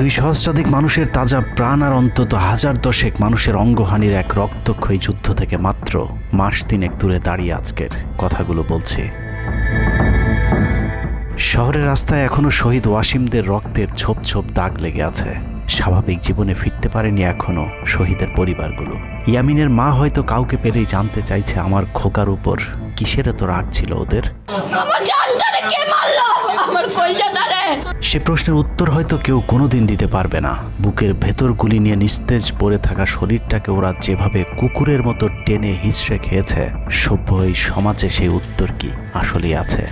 2 সহস্রাধিক মানুষের তাজা প্রাণ আর অন্তত 1010 মানুষের অঙ্গহানির এক রক্তক্ষয়ী যুদ্ধ থেকে মাত্র মাস 3 দূরে দাঁড়িয়ে আজকের কথাগুলো বলছি। শহরের রাস্তায় এখনো শহীদ ওয়াসিমদের রক্তের ছোপ ছোপ দাগ লেগে আছে। স্বাভাবিক জীবনে ফিরতে পারেনি এখনো শহীদের পরিবারগুলো। ইয়ামিনের মা হয়তো কাউকে পেলেই জানতে চাইছে আমার খোকার উপর কিসের এত রাগ ছিল ওদের। সে প্রশ্নের উত্তর হয়তো কেউ কোনোদিন দিতে পারবে না। বুকের ভেতর গুলি নিয়ে নিস্তেজ পড়ে থাকা শরীরটাকে ওরা যেভাবে কুকুরের মতো টেনে হিঁচড়ে খেয়েছে, সভ্য এই সমাজে সেই উত্তর কি আসলেই আছে?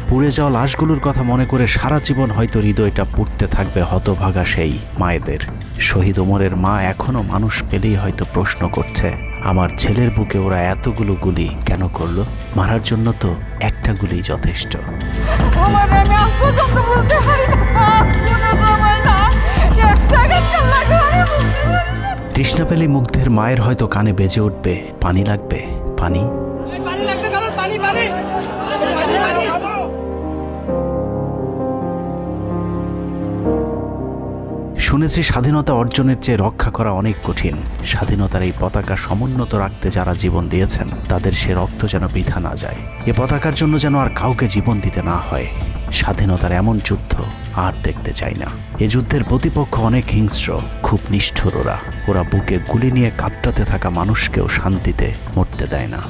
পুড়ে যাওয়া লাশগুলোর কথা মনে করে সারা জীবন হয়তো হৃদয়টা পুড়তে থাকবে হতভাগা সেই মায়েদের। শহীদ ওমরের মা এখনো মানুষ পেলেই হয়তো প্রশ্ন করছে, আমার ছেলের বুকে ওরা এতগুলো গুলি কেন করলো? মারার জন্য তো একটা গুলি যথেষ্ট। তৃষ্ণা পেলে মুগ্ধের মায়ের হয়তো কানে বেজে উঠবে, পানি লাগবে, পানি। শুনেছি স্বাধীনতা অর্জনের চেয়ে রক্ষা করা অনেক কঠিন। স্বাধীনতার এই পতাকা সমুন্নত রাখতে যারা জীবন দিয়েছেন তাদের সে রক্ত যেন বৃথা না যায়। এ পতাকার জন্য যেন আর কাউকে জীবন দিতে না হয়। স্বাধীনতার এমন যুদ্ধ আর দেখতে চাই না। এ যুদ্ধের প্রতিপক্ষ অনেক হিংস্র, খুব নিষ্ঠুর। ওরা বুকে গুলি নিয়ে কাতরাতে থাকা মানুষকেও শান্তিতে মরতে দেয় না।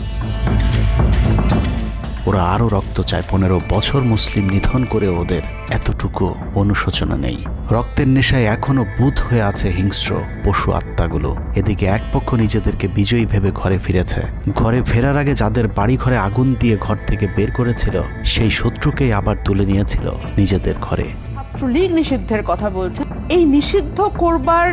ওরা আরও রক্ত চায়। 15 বছর মুসলিম নিধন করে ওদের এতটুকু অনুশোচনা নেই। রক্তের নেশায় এখনো বুঁদ হয়ে আছে হিংস্র পশু আত্মাগুলো। এদিকে এক পক্ষ নিজেদেরকে বিজয়ী ভেবে ঘরে ফিরেছে। ঘরে ফেরার আগে যাদের বাড়ি ঘরে আগুন দিয়ে ঘর থেকে বের করেছিল, সেই শত্রুকেই আবার তুলে নিয়েছিল নিজেদের ঘরে। ছাত্রলীগ নিষিদ্ধের কথা বলছে। এই নিষিদ্ধ করবার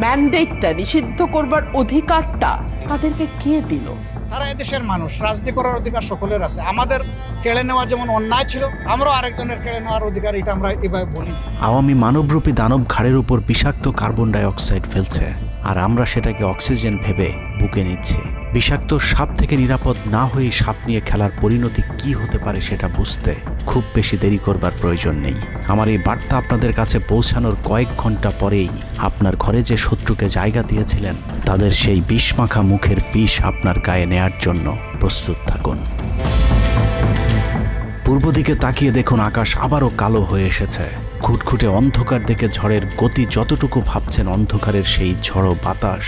ম্যান্ডেটটা, নিষিদ্ধ করবার অধিকারটা তাদেরকে কে দিল? তারা এদেশের মানুষ, রাজনীতি করার অধিকার সকলের আছে। আমাদের কেড়ে নেওয়া যেমন অন্যায় ছিল, আমরাও আরেকজনের কেড়ে নেওয়ার অধিকার, এটা আমরা এভাবে বলি। আওয়ামী মানবরূপী দানব ঘাড়ের উপর বিষাক্ত কার্বন ডাই অক্সাইড ফেলছে, আর আমরা সেটাকে অক্সিজেন ভেবে বুকে নিচ্ছি। বিষাক্ত সাপ থেকে নিরাপদ না হয়ে সাপ নিয়ে খেলার পরিণতি কি হতে পারে সেটা বুঝতে খুব বেশি দেরি করবার প্রয়োজন নেই। আমার এই বার্তা আপনাদের কাছে পৌঁছানোর কয়েক ঘন্টা পরেই আপনার ঘরে যে শত্রুকে জায়গা দিয়েছিলেন তাদের সেই বিষমাখা মুখের বিষ আপনার গায়ে নেয়ার জন্য প্রস্তুত থাকুন। পূর্ব দিকে তাকিয়ে দেখুন, আকাশ আবারও কালো হয়ে এসেছে। ঘুটঘুটে অন্ধকার দেখে ঝড়ের গতি যতটুকু ভাবছেন অন্ধকারের সেই ঝড়ো বাতাস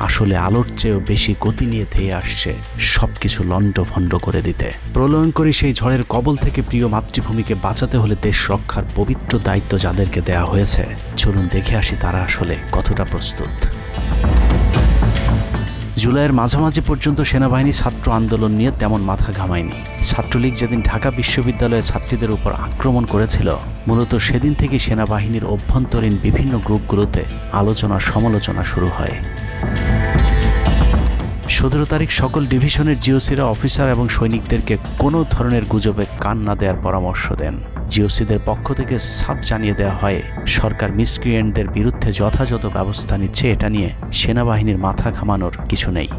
আসলে আলোর চেয়েও বেশি গতি নিয়ে ধেয়ে আসছে সবকিছু লণ্ডভণ্ড করে দিতে। প্রলয়ঙ্করী সেই ঝড়ের কবল থেকে প্রিয় মাতৃভূমিকে বাঁচাতে হলে দেশ রক্ষার পবিত্র দায়িত্ব যাদেরকে দেয়া হয়েছে, চলুন দেখে আসি তারা আসলে কতটা প্রস্তুত। জুলাইয়ের মাঝামাঝি পর্যন্ত সেনাবাহিনী ছাত্র আন্দোলন নিয়ে তেমন মাথা ঘামায়নি। ছাত্রলীগ যেদিন ঢাকা বিশ্ববিদ্যালয়ের ছাত্রীদের উপর আক্রমণ করেছিল, মূলত সেদিন থেকে সেনাবাহিনীর অভ্যন্তরীণ বিভিন্ন গ্রুপগুলোতে আলোচনা সমালোচনা শুরু হয়। 17 তারিখ সকল ডিভিশনের জিওসিরা অফিসার এবং সৈনিকদেরকে কোনো ধরনের গুজবে কান না দেওয়ার পরামর্শ দেন। জিওসিদের পক্ষ থেকে সাব জানিয়ে দেওয়া হয় সরকার মিসক্রিয়েন্টদের বিরুদ্ধে যথাযথ ব্যবস্থা নিচ্ছে, এটা নিয়ে সেনাবাহিনীর মাথা ঘামানোর কিছু নেই।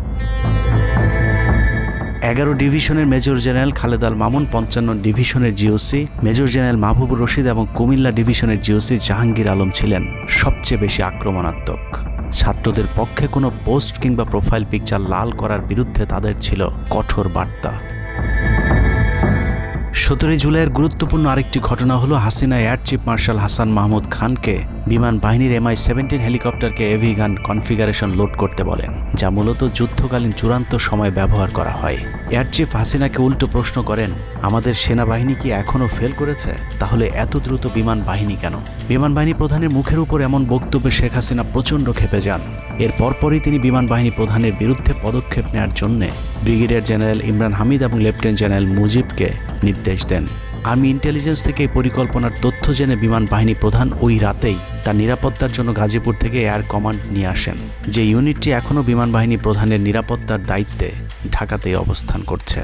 11 ডিভিশনের মেজর জেনারেল খালেদ আল মামুন, 55 ডিভিশনের GOC major general Mahbubur Rashid এবং কুমিল্লা ডিভিশনের জিওসি জাহাঙ্গীর আলম ছিলেন সবচেয়ে বেশি আক্রমণাত্মক। ছাত্রদের পক্ষে কোনো পোস্ট কিংবা প্রোফাইল পিকচার লাল করার বিরুদ্ধে তাদের ছিল কঠোর বার্তা। 17 জুলাইয়ের গুরুত্বপূর্ণ আরেকটি ঘটনা হলো Hasina air chief marshal Hasan Mahmud খানকে বিমান বাহিনীর MI-17 হেলিকপ্টারকে এভি গান কনফিগারেশন লোড করতে বলেন, যা মূলত যুদ্ধকালীন চূড়ান্ত সময় ব্যবহার করা হয়। এয়ার চিফ হাসিনাকে উল্টো প্রশ্ন করেন, আমাদের সেনাবাহিনী কি এখনও ফেল করেছে? তাহলে এত দ্রুত বিমান বাহিনী কেন? বিমান বাহিনী প্রধানের মুখের উপর এমন বক্তব্যে শেখ হাসিনা প্রচণ্ড ক্ষেপে যান। এর পরপরই তিনি বিমান বাহিনী প্রধানের বিরুদ্ধে পদক্ষেপ নেওয়ার জন্য ব্রিগেডিয়ার জেনারেল ইমরান হামিদ এবং লেফটেন্যান্ট জেনারেল মুজিবকে নির্দেশ দেন। আর্মি ইন্টেলিজেন্স থেকে এই পরিকল্পনার তথ্য জেনে বিমান বাহিনী প্রধান ওই রাতেই তার নিরাপত্তার জন্য গাজীপুর থেকে এয়ার কমান্ড নিয়ে আসেন, যে ইউনিটটি এখনও বিমান বাহিনী প্রধানের নিরাপত্তার দায়িত্বে ঢাকাতেই অবস্থান করছে।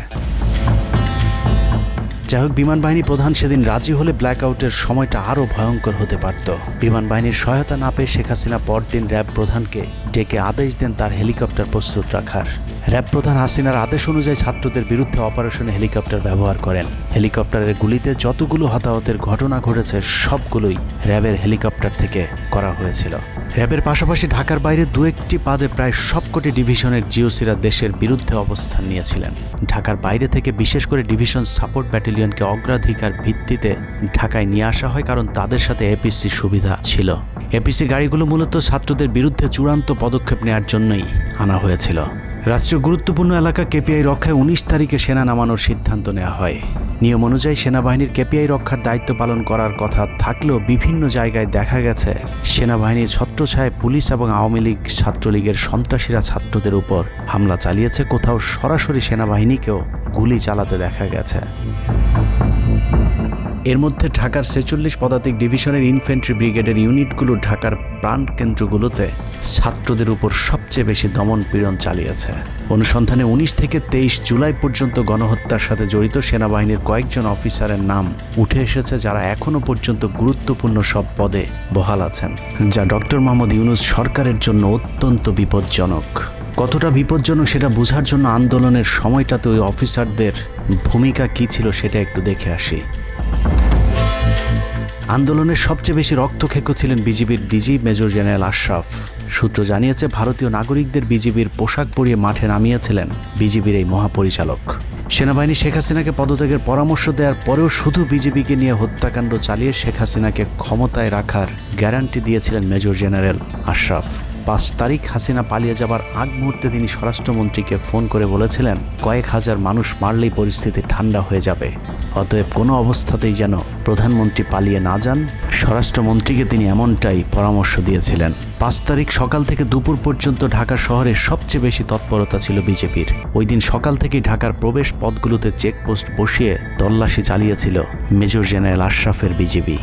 যাই হোক, বিমান বাহিনী প্রধান সেদিন রাজি হলে ব্ল্যাকআউটের সময়টা আরও ভয়ঙ্কর হতে পারত। বিমান বাহিনীর সহায়তা না পেয়ে শেখ হাসিনা পরদিন র্যাব প্রধানকে ডেকে আদেশ দেন তার হেলিকপ্টার প্রস্তুত রাখার। র্যাব প্রধান হাসিনার আদেশ অনুযায়ী ছাত্রদের বিরুদ্ধে অপারেশনে হেলিকপ্টার ব্যবহার করেন। হেলিকপ্টারের গুলিতে যতগুলো হতাহতের ঘটনা ঘটেছে সবগুলোই র্যাবের হেলিকপ্টার থেকে করা হয়েছিল। র্যাবের পাশাপাশি ঢাকার বাইরে দু একটি পাদে প্রায় সবকটি ডিভিশনের জিওসিরা দেশের বিরুদ্ধে অবস্থান নিয়েছিলেন। ঢাকার বাইরে থেকে বিশেষ করে ডিভিশন সাপোর্ট ব্যাটালিয়নকে অগ্রাধিকার ভিত্তিতে ঢাকায় নিয়ে আসা হয়, কারণ তাদের সাথে এপিসি সুবিধা ছিল। এপিসি গাড়িগুলো মূলত ছাত্রদের বিরুদ্ধে চূড়ান্ত পদক্ষেপ নেওয়ার জন্যই আনা হয়েছিল। রাষ্ট্রীয় গুরুত্বপূর্ণ এলাকা কেপিআই রক্ষায় 19 তারিখে সেনা নামানোর সিদ্ধান্ত নেওয়া হয়। নিয়ম অনুযায়ী সেনাবাহিনীর কেপিআই রক্ষার দায়িত্ব পালন করার কথা থাকলেও বিভিন্ন জায়গায় দেখা গেছে সেনাবাহিনীর ছত্রছায়ায় পুলিশ এবং আওয়ামী লীগ ছাত্রলীগের সন্ত্রাসীরা ছাত্রদের উপর হামলা চালিয়েছে। কোথাও সরাসরি সেনাবাহিনীকেও গুলি চালাতে দেখা গেছে। এর মধ্যে ঢাকার 46 পদাতিক ডিভিশনের ইনফ্যান্ট্রি ব্রিগেডের ইউনিটগুলো ঢাকার প্রাণকেন্দ্রগুলোতে ছাত্রদের উপর সবচেয়ে বেশি দমন পীড়ন চালিয়েছে। অনুসন্ধানে 19 থেকে 23 জুলাই পর্যন্ত গণহত্যার সাথে জড়িত সেনাবাহিনীর কয়েকজন অফিসারের নাম উঠে এসেছে, যারা এখনও পর্যন্ত গুরুত্বপূর্ণ সব পদে বহাল আছেন, যা ডক্টর মোহাম্মদ ইউনূস সরকারের জন্য অত্যন্ত বিপজ্জনক। কতটা বিপজ্জনক সেটা বোঝার জন্য আন্দোলনের সময়টাতে ওই অফিসারদের ভূমিকা কী ছিল সেটা একটু দেখে আসি। আন্দোলনের সবচেয়ে বেশি রক্তক্ষেকো ছিলেন বিজিবির ডিজি মেজর জেনারেল আশরাফ। সূত্র জানিয়েছে ভারতীয় নাগরিকদের বিজিবির পোশাক পরিয়ে মাঠে নামিয়েছিলেন বিজিবির এই মহাপরিচালক। সেনাবাহিনী শেখ হাসিনাকে পদত্যাগের পরামর্শ দেওয়ার পরেও শুধু বিজিবিকে নিয়ে হত্যাকাণ্ড চালিয়ে শেখ হাসিনাকে ক্ষমতায় রাখার গ্যারান্টি দিয়েছিলেন মেজর জেনারেল আশরাফ। 5 তারিখ হাসিনা পালিয়ে যাবার আগ মুহূর্তে তিনি স্বরাষ্ট্রমন্ত্রীকে ফোন করে বলেছিলেন, কয়েক হাজার মানুষ মারলেই পরিস্থিতি ঠান্ডা হয়ে যাবে, অতএব কোনো অবস্থাতেই যেন প্রধানমন্ত্রী পালিয়ে না যান। স্বরাষ্ট্রমন্ত্রীকে তিনি এমনটাই পরামর্শ দিয়েছিলেন। 5 তারিখ সকাল থেকে দুপুর পর্যন্ত ঢাকা শহরে সবচেয়ে বেশি তৎপরতা ছিল বিজেপির। ওই দিন সকাল থেকেই ঢাকার প্রবেশ পথগুলোতে চেকপোস্ট বসিয়ে তল্লাশি চালিয়েছিল মেজর জেনারেল আশরাফের বিজিবি।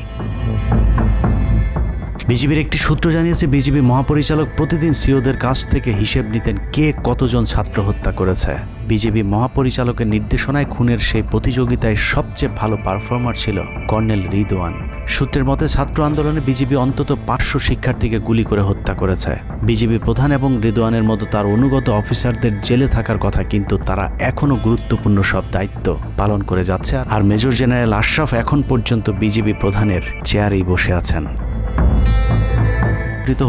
বিজিবির একটি সূত্র জানিয়েছে বিজিবি মহাপরিচালক প্রতিদিন সিওদের কাছ থেকে হিসেব নিতেন কে কতজন ছাত্র হত্যা করেছে। বিজিবি মহাপরিচালকের নির্দেশনায় খুনের সেই প্রতিযোগিতায় সবচেয়ে ভালো পারফর্মার ছিল কর্নেল রিদওয়ান। সূত্রের মতে ছাত্র আন্দোলনে বিজিবি অন্তত 500 শিক্ষার্থীকে গুলি করে হত্যা করেছে। বিজিবি প্রধান এবং রিদওয়ানের মতো তার অনুগত অফিসারদের জেলে থাকার কথা, কিন্তু তারা এখনও গুরুত্বপূর্ণ সব দায়িত্ব পালন করে যাচ্ছে। আর মেজর জেনারেল আশরাফ এখন পর্যন্ত বিজিবি প্রধানের চেয়ারেই বসে আছেন।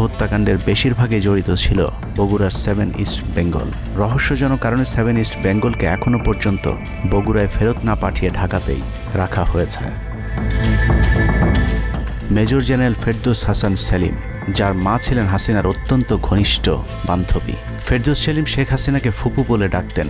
হত্যাকাণ্ডের বেশিরভাগই জড়িত ছিল বগুড়ার 7 ইস্ট বেঙ্গল। রহস্যজনক কারণে 7 ইস্ট বেঙ্গলকে এখনো পর্যন্ত বগুড়ায় ফেরত না পাঠিয়ে ঢাকাতেই রাখা হয়েছে। মেজর জেনারেল ফেরদৌস হাসান সেলিম, যার মা ছিলেন হাসিনার অত্যন্ত ঘনিষ্ঠ বান্ধবী। ফেরদৌস সেলিম শেখ হাসিনাকে ফুপু বলে ডাকতেন।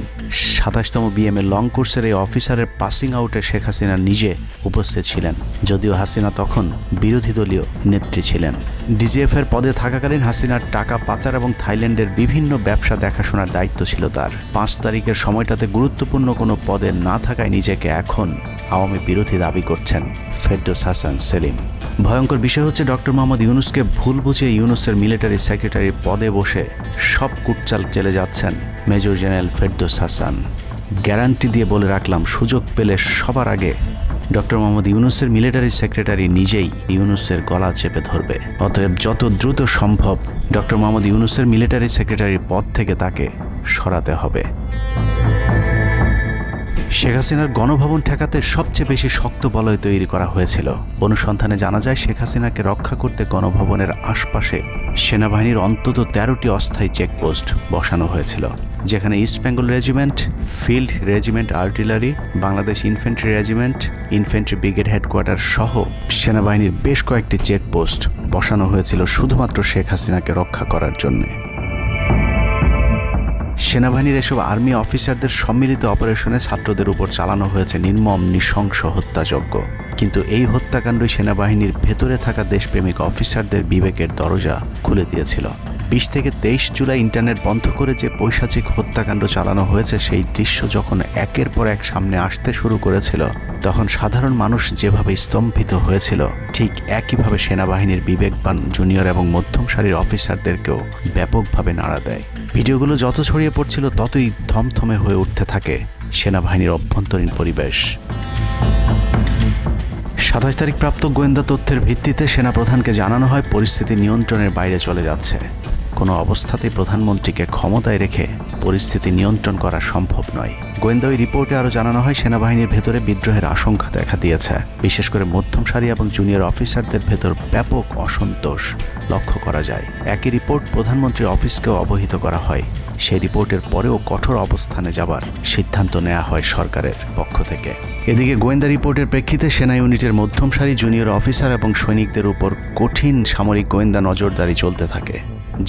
27তম বিএমএ লং কোর্সের এই অফিসারের পাসিং আউটে শেখ হাসিনা নিজে উপস্থিত ছিলেন, যদিও হাসিনা তখন বিরোধী দলীয় নেত্রী ছিলেন। ডিজিএফের পদে থাকাকালীন হাসিনার টাকা পাচার এবং থাইল্যান্ডের বিভিন্ন ব্যবসা দেখাশোনার দায়িত্ব ছিল তার। 5 তারিখের সময়টাতে গুরুত্বপূর্ণ কোনো পদে না থাকায় নিজেকে এখন আওয়ামী বিরোধী দাবি করছেন ফেরদৌস হাসান সেলিম। ভয়ঙ্কর বিষয় হচ্ছে ডক্টর মোহাম্মদ ইউনূসকে ভুল বুঝে ইউনূসের মিলিটারি সেক্রেটারির পদে বসে সব কুটচাল চলে যাচ্ছেন major general Ferdous Hasan. Guarantee দিয়ে বলে রাখলাম, সুযোগ পেলে সবার আগে ডক্টর মোহাম্মদ ইউনূসের মিলিটারি সেক্রেটারি নিজেই ইউনূসের গলা চেপে ধরবে। অতএব যত দ্রুত সম্ভব ডক্টর মোহাম্মদ ইউনূসের মিলিটারি সেক্রেটারির পদ থেকে তাকে সরাতে হবে। শেখ হাসিনার গণভবন ঠেকাতে সবচেয়ে বেশি শক্ত বলয় তৈরি করা হয়েছিল। অনুসন্ধানে জানা যায় শেখ হাসিনাকে রক্ষা করতে গণভবনের আশপাশে সেনাবাহিনীর অন্তত 13টি অস্থায়ী চেকপোস্ট বসানো হয়েছিল, যেখানে east Bengal regiment, field regiment artillery, Bangladesh infantry regiment, infantry brigade headquarter সহ সেনাবাহিনীর বেশ কয়েকটি চেকপোস্ট বসানো হয়েছিল শুধুমাত্র শেখ হাসিনাকে রক্ষা করার জন্য। সেনাবাহিনীর এসব আর্মি অফিসারদের সম্মিলিত অপারেশনে ছাত্রদের উপর চালানো হয়েছে নির্মম নৃশংস হত্যাযজ্ঞ। কিন্তু এই হত্যাকাণ্ডই সেনাবাহিনীর ভেতরে থাকা দেশপ্রেমিক অফিসারদের বিবেকের দরজা খুলে দিয়েছিল। 20 থেকে 23 জুলাই ইন্টারনেট বন্ধ করে যে পৈশাচিক হত্যাকাণ্ড চালানো হয়েছে, সেই দৃশ্য যখন একের পর এক সামনে আসতে শুরু করেছিল, তখন সাধারণ মানুষ যেভাবে স্তম্ভিত হয়েছিল, ঠিক একইভাবে সেনাবাহিনীর বিবেকবান জুনিয়র এবং মধ্যম সারির অফিসারদেরকেও ব্যাপকভাবে নাড়া দেয়। ভিডিওগুলো যত ছড়িয়ে পড়ছিল ততই থমথমে হয়ে উঠতে থাকে সেনাবাহিনীর অভ্যন্তরীণ পরিবেশ। 27 তারিখ প্রাপ্ত গোয়েন্দা তথ্যের ভিত্তিতে সেনাপ্রধানকে জানানো হয় পরিস্থিতি নিয়ন্ত্রণের বাইরে চলে যাচ্ছে। কোনো অবস্থাতেই প্রধানমন্ত্রীকে ক্ষমতায় রেখে পরিস্থিতি নিয়ন্ত্রণ করা সম্ভব নয়। গোয়েন্দা ওই রিপোর্টে আরও জানানো হয় সেনাবাহিনীর ভেতরে বিদ্রোহের আশঙ্কা দেখা দিয়েছে। বিশেষ করে মধ্যম সারি এবং জুনিয়র অফিসারদের ভেতর ব্যাপক অসন্তোষ লক্ষ্য করা যায়। একই রিপোর্ট প্রধানমন্ত্রীর অফিসকেও অবহিত করা হয়। সেই রিপোর্টের পরেও কঠোর অবস্থানে যাবার সিদ্ধান্ত নেওয়া হয় সরকারের পক্ষ থেকে। এদিকে গোয়েন্দা রিপোর্টের প্রেক্ষিতে সেনা ইউনিটের মধ্যম সারি জুনিয়র অফিসার এবং সৈনিকদের উপর কঠিন সামরিক গোয়েন্দা নজরদারি চলতে থাকে,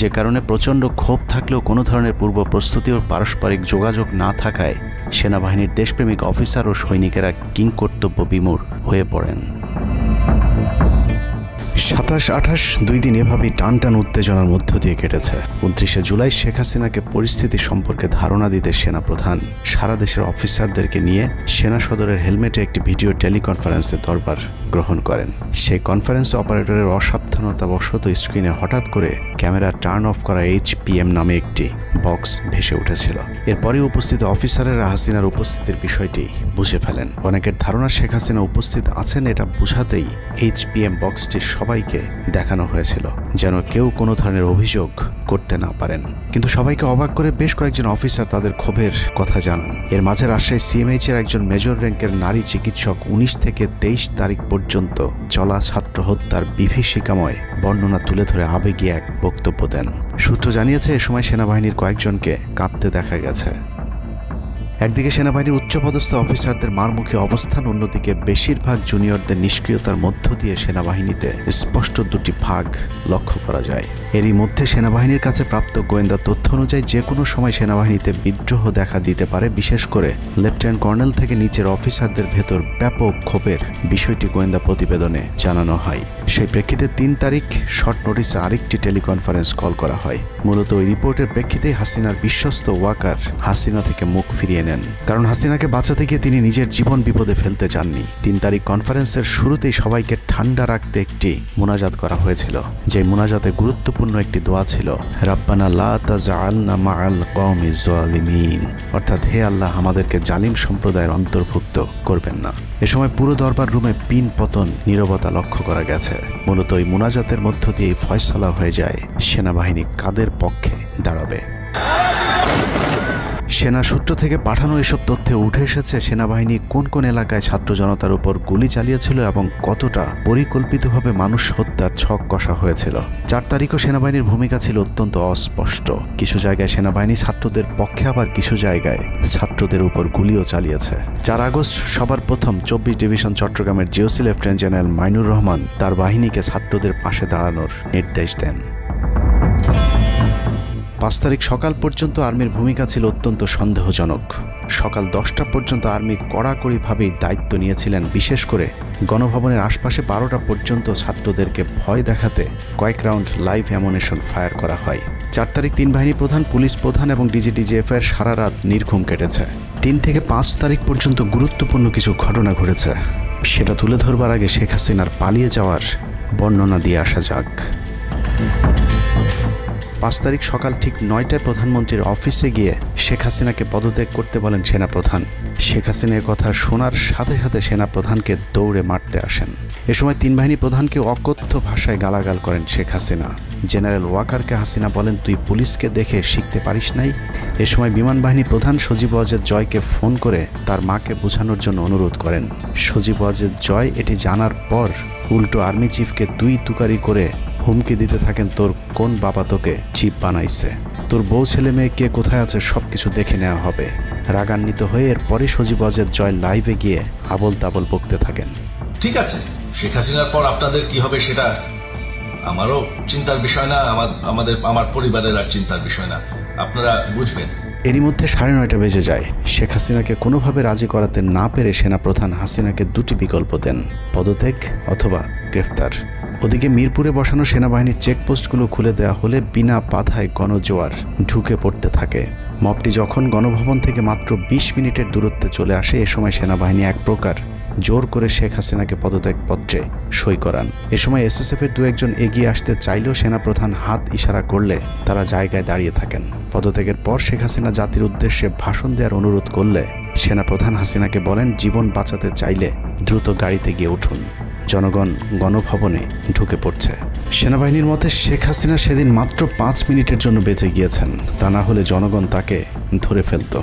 যে কারণে প্রচণ্ড ক্ষোভ থাকলেও কোনো ধরনের পূর্ব প্রস্তুতি ও পারস্পরিক যোগাযোগ না থাকায় সেনাবাহিনীর দেশপ্রেমিক অফিসার ও সৈনিকেরা কিংকর্তব্য বিমূঢ় হয়ে পড়েন। 27-28 দুই দিন এভাবেই টান উত্তেজনার মধ্য দিয়ে কেটেছে। 29শে জুলাই শেখ হাসিনাকে পরিস্থিতি সম্পর্কে ধারণা দিতে সেনাপ্রধান সারা দেশের অফিসারদেরকে নিয়ে সেনা সদরের হেলমেটে একটি ভিডিও টেলিকনফারেন্সে দরবার গ্রহণ করেন। সেই কনফারেন্স অপারেটরের অসাবধানতাবশত স্ক্রিনে হঠাৎ করে ক্যামেরা টার্ন অফ করা HPM নামে একটি বক্স ভেসে উঠেছিল। এরপরে উপস্থিত অফিসারেরা হাসিনার উপস্থিতির বিষয়টি বুঝে ফেলেন। অনেকের ধারণা শেখ হাসিনা উপস্থিত আছেন এটা বোঝাতেই HPM বক্সটি সবাইকে দেখানো হয়েছিল, যেন কেউ কোনো ধরনের অভিযোগ করতে না পারেন। কিন্তু সবাইকে অবাক করে বেশ কয়েকজন অফিসার তাদের ক্ষোভের কথা জানান। এর মাঝে রাজশাহী CMH এর একজন মেজর র্যাঙ্কের নারী চিকিৎসক 19 থেকে 23 তারিখ পর্যন্ত চলা ছাত্র হত্যার বিভীষিকাময় বর্ণনা তুলে ধরে আবেগী এক বক্তব্য দেন। সূত্র জানিয়েছে এ সময় সেনাবাহিনীর কয়েকজনকে কাঁদতে দেখা গেছে। একদিকে সেনাবাহিনীর উচ্চপদস্থ অফিসারদের মারমুখী অবস্থান, অন্যদিকে বেশিরভাগ জুনিয়রদের নিষ্ক্রিয়তার মধ্য দিয়ে সেনাবাহিনীতে স্পষ্ট দুটি ভাগ লক্ষ্য করা যায়। এরই মধ্যে সেনাবাহিনীর কাছে প্রাপ্ত গোয়েন্দা তথ্য অনুযায়ী যে কোনো সময় সেনাবাহিনীতে বিদ্রোহ দেখা দিতে পারে। বিশেষ করে লেফটেন্যান্ট কর্নেল থেকে নিচের অফিসারদের ভেতর ব্যাপক ক্ষোভের বিষয়টি গোয়েন্দা প্রতিবেদনে জানানো হয়। সেই প্রেক্ষিতে 3 তারিখ শর্ট নোটিসে আরেকটি টেলিকনফারেন্স কল করা হয়। মূলত ওই রিপোর্টের প্রেক্ষিতে হাসিনার বিশ্বস্ত ওয়াকার হাসিনা থেকে মুখ ফিরিয়ে নেন, কারণ হাসিনাকে বাঁচাতে গিয়ে তিনি নিজের জীবন বিপদে ফেলতে চাননি। 3 তারিখ কনফারেন্সের শুরুতেই সবাইকে ঠান্ডা রাখতে একটি মোনাজাত করা হয়েছিল। যে মোনাজাতে গুরুত্বপূর্ণ একটি দোয়া ছিল রাব্বানা লা তাজআলনা মাআল কওমিজ জালিমিন, অর্থাৎ হে আল্লাহ আমাদেরকে জালিম সম্প্রদায়ের অন্তর্ভুক্ত করবেন না। এ সময় পুরো দরবার রুমে পিন পতন নীরবতা লক্ষ্য করা গেছে। মূলত ওই মোনাজাতের মধ্য দিয়ে ফয়সালা হয়ে যায় সেনাবাহিনী কাদের পক্ষে দাঁড়াবে। সেনা সূত্র থেকে পাঠানো এসব তথ্যে উঠে এসেছে সেনাবাহিনী কোন কোন এলাকায় ছাত্র জনতার উপর গুলি চালিয়েছিল এবং কতটা পরিকল্পিতভাবে মানুষ হত্যার ছক কষা হয়েছিল। 4 তারিখও সেনাবাহিনীর ভূমিকা ছিল অত্যন্ত অস্পষ্ট। কিছু জায়গায় সেনাবাহিনী ছাত্রদের পক্ষে, আবার কিছু জায়গায় ছাত্রদের উপর গুলিও চালিয়েছে। 4 আগস্ট সবার প্রথম 24 ডিভিশন চট্টগ্রামের GOC lieutenant general Mainur Rahman তার বাহিনীকে ছাত্রদের পাশে দাঁড়ানোর নির্দেশ দেন। 5 তারিখ সকাল পর্যন্ত আর্মির ভূমিকা ছিল অত্যন্ত সন্দেহজনক। সকাল 10টা পর্যন্ত আর্মি কড়াকড়িভাবেই দায়িত্ব নিয়েছিলেন। বিশেষ করে গণভবনের আশপাশে 12টা পর্যন্ত ছাত্রদেরকে ভয় দেখাতে কয়েক রাউন্ড লাইভ অ্যামুনেশন ফায়ার করা হয়। 4 তারিখ 3 বাহিনী প্রধান, পুলিশ প্রধান এবং DGDGF-এর সারা রাত নির্ঘুম কেটেছে। 3 থেকে 5 তারিখ পর্যন্ত গুরুত্বপূর্ণ কিছু ঘটনা ঘটেছে, সেটা তুলে ধরবার আগে শেখ হাসিনার পালিয়ে যাওয়ার বর্ণনা দিয়ে আসা যাক। 5 তারিখ সকাল ঠিক 9টায় প্রধানমন্ত্রীর অফিসে গিয়ে শেখ হাসিনাকে পদত্যাগ করতে বলেন সেনাপ্রধান। শেখ হাসিনার কথা শোনার সাথে সাথে সেনাপ্রধানকে দৌড়ে মারতে আসেন। এ সময় 3 বাহিনী প্রধানকে অকথ্য ভাষায় গালাগাল করেন শেখ হাসিনা। জেনারেল ওয়াকারকে হাসিনা বলেন, তুই পুলিশকে দেখে শিখতে পারিস নাই। এ সময় বিমান বাহিনী প্রধান সজীব ওয়াজেদ জয়কে ফোন করে তার মাকে বোঝানোর জন্য অনুরোধ করেন। সজীব ওয়াজেদ জয় এটি জানার পর উল্টো আর্মি চিফকে 2 তুকারি করে হুমকি দিতে থাকেন, তোর কোন বাবা তোকে চিফ বানাইছে, তোর বউ ছেলে মেয়ে কে কোথায় আছে সব কিছু দেখে নেওয়া হবে। রাগান্বিত হয়ে এরপরে সজীব ওয়াজেদ জয় লাইভে গিয়ে আবল তাবল বকতে থাকেন। ঠিক আছে, শেখ হাসিনার পর আপনাদের কি হবে সেটা আমারও চিন্তার বিষয় না, আমার পরিবারের আর চিন্তার বিষয় না, আপনারা বুঝবেন। এরই মধ্যে 9:30 বেজে যায়। শেখ হাসিনাকে কোনোভাবে রাজি করাতে না পেরে সেনাপ্রধান হাসিনাকে 2টি বিকল্প দেন, পদত্যাগ অথবা গ্রেফতার। ওদিকে মিরপুরে বসানো সেনাবাহিনীর চেকপোস্টগুলো খুলে দেওয়া হলে বিনা বাধায় গণজোয়ার ঢুকে পড়তে থাকে। মবটি যখন গণভবন থেকে মাত্র 20 মিনিটের দূরত্বে চলে আসে, এ সময় সেনাবাহিনী এক প্রকার জোর করে শেখ হাসিনাকে পদত্যাগপত্রে সই করান। এ সময় SSF-এর 2-1 এগিয়ে আসতে চাইলেও সেনাপ্রধান হাত ইশারা করলে তারা জায়গায় দাঁড়িয়ে থাকেন। পদত্যাগের পর শেখ হাসিনা জাতির উদ্দেশ্যে ভাষণ দেওয়ার অনুরোধ করলে সেনাপ্রধান হাসিনাকে বলেন, জীবন বাঁচাতে চাইলে দ্রুত গাড়িতে গিয়ে উঠুন। জনগণ গণভবনে ঢুকে পড়ছে। সেনাবাহিনীর মতে শেখ হাসিনা সেদিন মাত্র 5 মিনিটের জন্য বেঁচে গিয়েছেন, তা না হলে জনগণ তাকে ধরে ফেলত।